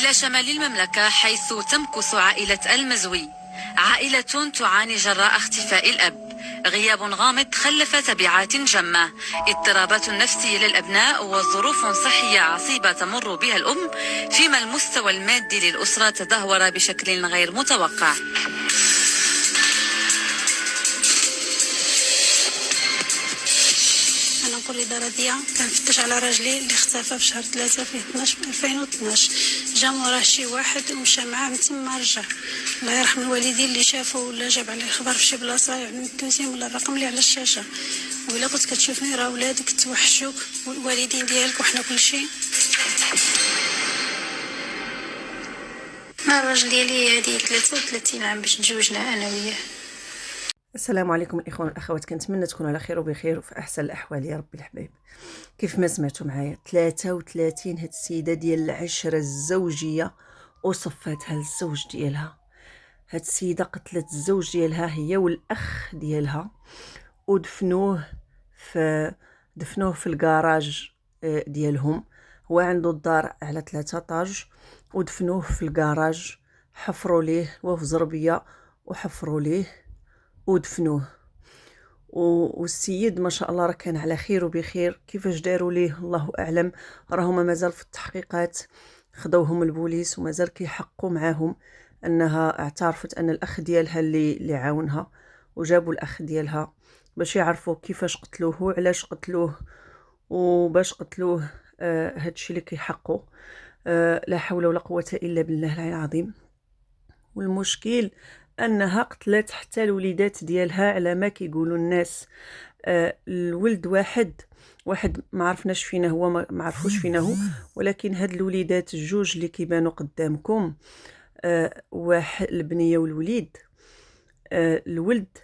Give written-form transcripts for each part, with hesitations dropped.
إلى شمال المملكة حيث تمكث عائلة المزوي، عائلة تعاني جراء اختفاء الأب. غياب غامض خلف تبعات جمة، اضطرابات نفسية للأبناء وظروف صحية عصيبة تمر بها الأم، فيما المستوى المادي للأسرة تدهور بشكل غير متوقع. أنا نقول رضية، كنفتش على راجلي اللي اختفى في شهر 3 في 12 2012. جا موراه شي واحد ومشى معاه من تما رجع. الله يرحم الوالدين اللي شافوا ولا جاب عليه الخبر في شي بلاصه، يعني التوزيم ولا الرقم اللي على الشاشه. وإلا كنت كتشوفني راه ولادك توحشوك والوالدين ديالك وحنا كلشي. الراجل ديالي هادي 33 عام باش تزوجنا انا وياه. السلام عليكم الاخوان والاخوات، كنتمنى تكونوا على خير وبخير وفي احسن الاحوال يا ربي الحبايب. كيف ما سمعتوا معايا 33 هاد السيده ديال العشره الزوجيه وصفاتها للزوج ديالها. هاد السيده قتلت الزوج ديالها هي والاخ ديالها ودفنوه في الكراج ديالهم. هو عنده الدار على 3 طاج ودفنوه في الكراج، حفروا ليه وفي زربيه وحفروا ليه ودفنوه. والسيد ما شاء الله راه كان على خير وبخير. كيفاش داروا ليه الله اعلم، راهما مازال في التحقيقات، خدوهم البوليس ومازال كيحققوا معاهم انها اعترفت ان الاخ ديالها اللي عاونها، وجابوا الاخ ديالها باش يعرفوا كيفاش قتلوه وعلاش قتلوه وباش قتلوه. هادشي اللي كيحقوا. لا حول ولا قوه الا بالله العلي العظيم. والمشكل انها قتلت حتى الوليدات ديالها على ما كيقولوا الناس. الولد واحد ما عرفناش فينا هو، ما عرفوش فينا هو، ولكن هاد الوليدات الجوج اللي كيبانوا قدامكم، واحد البنيه والوليد. الولد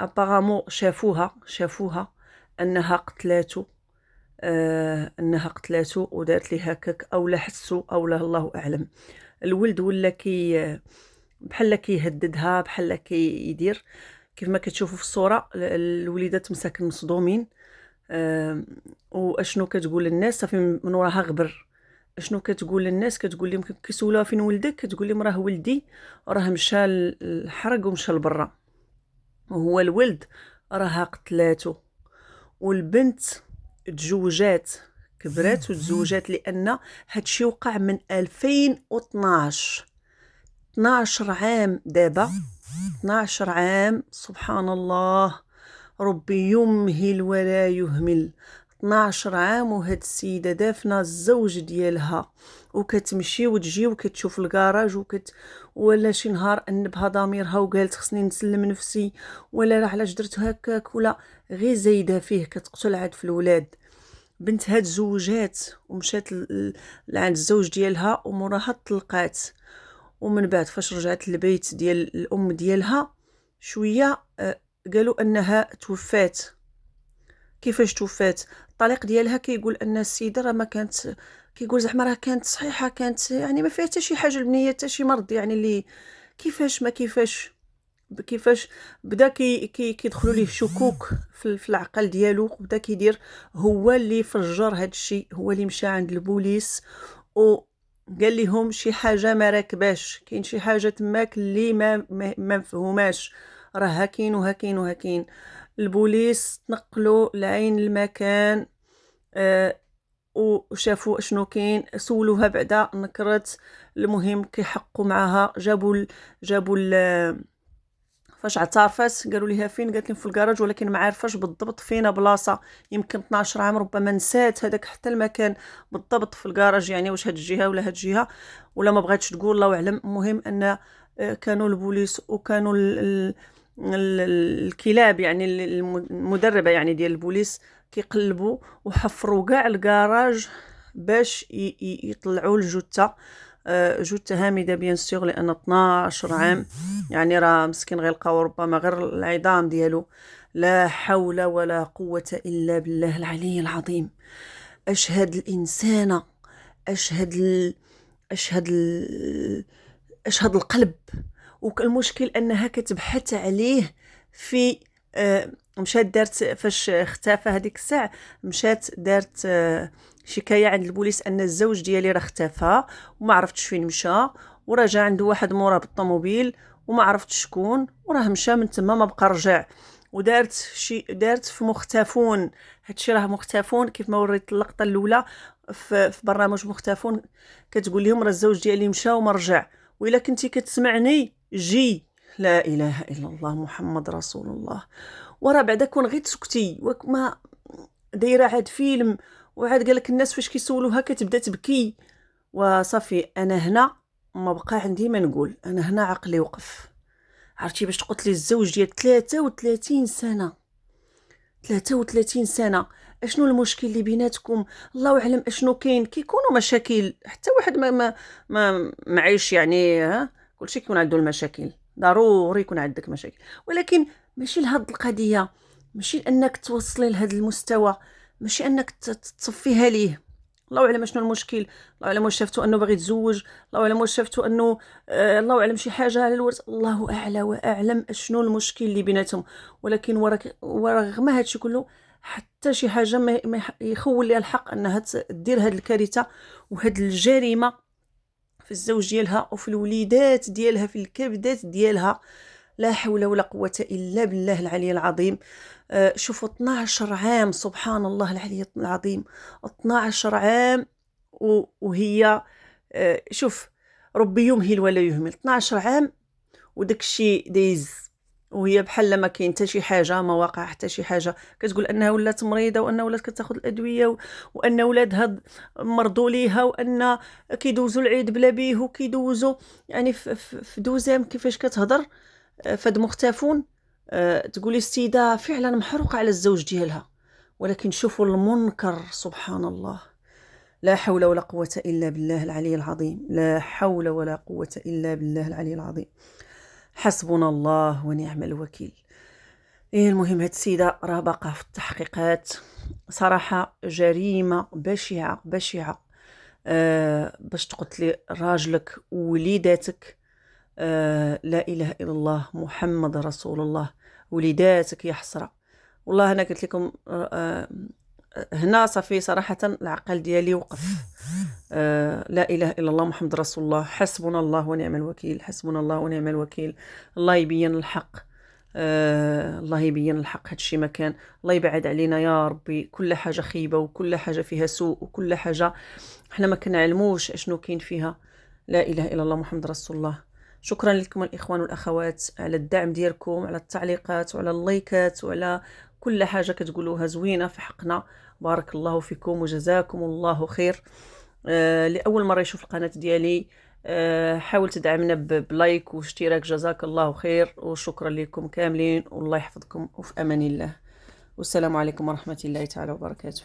ابارامون شافوها انها قتلاته، ودارت لي هكاك او لا حسوا او لا الله اعلم. الولد ولا بحال كيهددها، بحال كيدير كيف ما كتشوفوا في الصوره. الوليدات مساكن مصدومين. واشنو كتقول للناس صافي من وراها غبر. اشنو كتقول للناس؟ كتقول لهم كيسولوها فين ولدك، كتقول لهم راه ولدي راه مشى الحرق ومشى لبرا، وهو الولد راها قتلاته. والبنت تزوجات، كبرات وتزوجات، لان هادشي وقع من 2012. 12 عام دابا، 12 عام. سبحان الله، ربي يمهل ولا يهمل. 12 عام وهاد السيدة دافنة الزوج ديالها وكتمشي وتجي وكتشوف الكراج ولا شي نهار انبها ضميرها وقالت خصني نسلم نفسي، ولا علاش درت هكاك، ولا غير زايده فيه كتقتل عاد في الولاد. بنت هاد زوجات ومشات لعند الزوج ديالها وموراها طلقات. ومن بعد فاش رجعت للبيت ديال الام ديالها شويه قالوا انها توفات. كيفاش توفات؟ الطليق ديالها كيقول ان السيده راه ما كانت، كيقول زعما راه كانت صحيحه، كانت يعني ما فيها حتى شي حاجه البنيه، حتى شي مرض يعني اللي كيفاش بدا كيدخلوا ليه شكوك في العقل ديالو. بدا كيدير هو اللي فجر هذا الشيء، هو اللي مشى عند البوليس وقال لهم شي حاجه ما راكباش، كاين شي حاجه تماك اللي ما مفهوماش، راه هاكين وهاكين. البوليس تنقلوا لعين المكان، وشافوا اشنو كاين، سولوها بعدا نكرت. المهم كيحقوا معاها، جابوا فاش اعترفت قالوا ليها فين، قالت لهم في الكراج، ولكن ما عارفاش بالضبط فين بلاصه. يمكن 12 عام ربما نسات هذاك حتى المكان بالضبط في الكراج، يعني واش هاد الجهه ولا هاد الجهه، ولا ما بغاتش تقول الله اعلم. المهم ان كانوا البوليس وكانوا الكلاب يعني المدربه يعني ديال البوليس كيقلبوا وحفروا كاع الكراج باش يطلعوا الجثه. جثه هامده بيان سور، لان 12 عام يعني راه مسكين غير لقاو ربما غير العظام ديالو. لا حول ولا قوه الا بالله العلي العظيم. اشهد الانسانه، اشهد اشهد القلب. والمشكل انها كتبحث عليه في مشات دارت فاش اختفى هذيك الساعه، مشات دارت شكايه عند البوليس ان الزوج ديالي راه اختفى وما عرفتش فين مشى، وراه جا عنده واحد موراه بالطوموبيل وما عرفتش شكون، وراه مشى من تما ما بقى رجع. دارت في مختفون، هادشي راه مختفون كيف ما وريت اللقطه الاولى في برنامج مختفون، كتقول لهم راه الزوج ديالي مشى وما رجع، والا كنتي كتسمعني جي. لا اله الا الله محمد رسول الله. وراه بعدا كون غير تسكتي ما دايره عاد فيلم، وعاد قالك الناس فاش كيسولوها كتبدا تبكي وصافي. انا هنا ما بقى عندي ما نقول، انا هنا عقلي وقف. عرفتي باش تقول لي الزوج ديال 33 سنه، 33 سنه، اشنو المشكل اللي بيناتكم؟ الله اعلم اشنو كاين. كيكونوا مشاكل، حتى واحد ما معيش يعني، ها كلشي كيكون عنده المشاكل، ضروري يكون عندك مشاكل، ولكن ماشي لهاد القضيه، ماشي انك توصلي لهذا المستوى، ماشي انك تصفيها ليه. الله اعلم شنو المشكل، الله اعلم واش شافتو انه باغي يتزوج، الله اعلم واش شافتو انه الله اعلم شي حاجه على الورث، الله اعلى واعلم شنو المشكل اللي بيناتهم. ولكن ورغم هادشي كله حتى شي حاجه ما يخول ليها الحق انها دير هاد الكارثه وهاد الجريمه في الزوج ديالها وفي الوليدات ديالها، في الكبدات ديالها. لا حول ولا قوة إلا بالله العلي العظيم. شوفوا 12 عام، سبحان الله العلي العظيم، 12 عام وهي شوف ربي يمهل ولا يهمل. 12 عام وداك الشيء دايز، وهي بحال ما كاين حتى شي حاجه، ما واقع حتى شي حاجه. كتقول انها ولات مريضه، وانها ولات كتاخذ الادويه، وان ولادها مرضوا ليها، وان كيدوزوا العيد بلا بيه، وكيدوزوا يعني في دوزام كيفاش كتهضر فهاد مختفون. تقولي السيده فعلا محروقه على الزوج ديالها، ولكن شوفوا المنكر، سبحان الله. لا حول ولا قوه الا بالله العلي العظيم، لا حول ولا قوه الا بالله العلي العظيم. حسبنا الله ونعم الوكيل. المهم هاد السيده راه باقا في التحقيقات، صراحه جريمه بشعه بشعه. باش تقتلي راجلك ووليداتك، لا اله الا الله محمد رسول الله، وليداتك يا حسره. والله انا قلت لكم هنا صافي صراحه العقل ديالي وقف. لا اله الا الله محمد رسول الله. حسبنا الله ونعم الوكيل، حسبنا الله ونعم الوكيل. الله يبين الحق، الله يبين الحق. هادشي ما كان، الله يبعد علينا يا ربي كل حاجه خيبه، وكل حاجه فيها سوء، وكل حاجه احنا ما كنعلموش اشنو كاين فيها. لا اله الا الله محمد رسول الله. شكرا لكم الاخوان والاخوات على الدعم ديالكم، على التعليقات وعلى اللايكات وعلى كل حاجه كتقولوها زوينه في حقنا. بارك الله فيكم وجزاكم الله خير. لأول مرة يشوف القناة ديالي حاول تدعمنا بلايك واشتراك، جزاك الله خير، وشكرا لكم كاملين، والله يحفظكم، وفي أمان الله، والسلام عليكم ورحمة الله تعالى وبركاته.